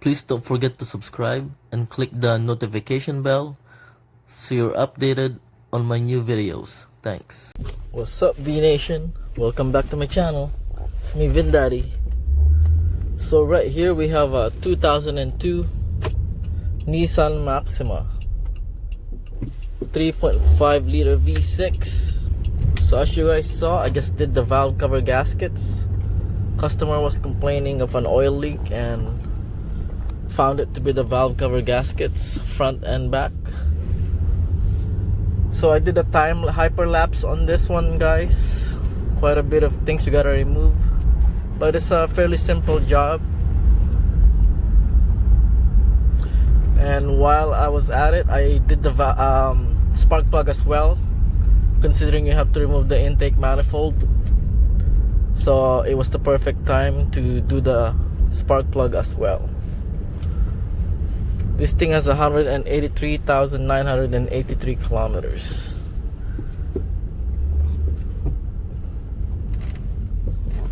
Please don't forget to subscribe and click the notification bell so you're updated on my new videos. Thanks. What's up, Vnation? Welcome back to my channel. It's me, Vin Dadi. So right here we have a 2002 Nissan Maxima 3.5 liter V6. So as you guys saw, I just did the valve cover gaskets. Customer was complaining of an oil leak and found it to be the valve cover gaskets, front and back. So I did a time hyperlapse on this one, guys. Quite a bit of things you gotta remove, but it's a fairly simple job. And while I was at it, I did the spark plug as well, considering you have to remove the intake manifold. So it was the perfect time to do the spark plug as well. This thing has 183,983 kilometers.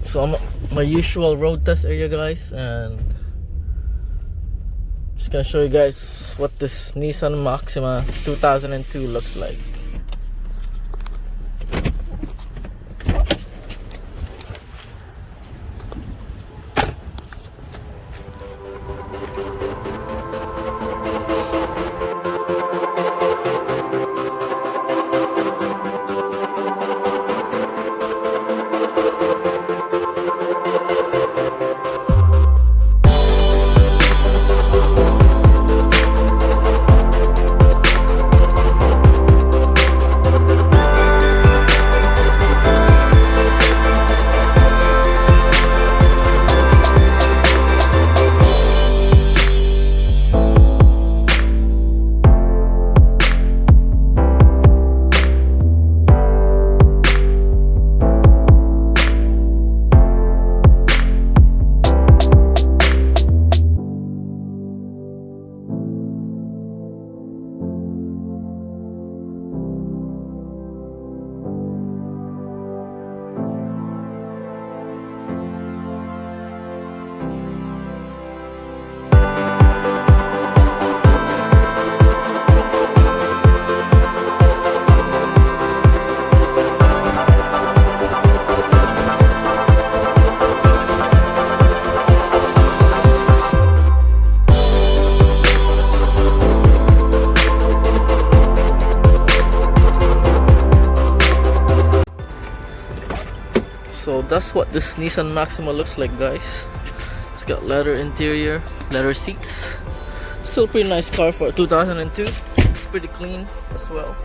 So I'm my usual road test area, guys, and just gonna show you guys what this Nissan Maxima 2002 looks like. So that's what this Nissan Maxima looks like, guys. It's got leather interior, leather seats. Still pretty nice car for 2002. It's pretty clean as well.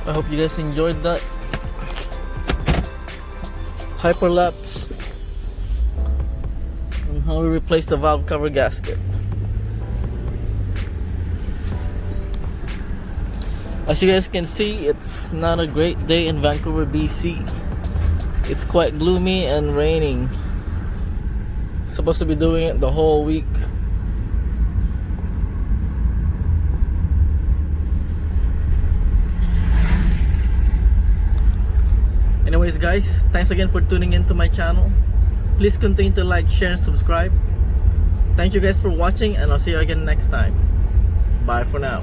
I hope you guys enjoyed that hyperlapse on how we replaced the valve cover gasket. As you guys can see, it's not a great day in Vancouver, BC. It's quite gloomy and raining. Supposed to be doing it the whole week. Anyways, guys, thanks again for tuning into my channel. Please continue to like, share, and subscribe. Thank you guys for watching, and I'll see you again next time. Bye for now.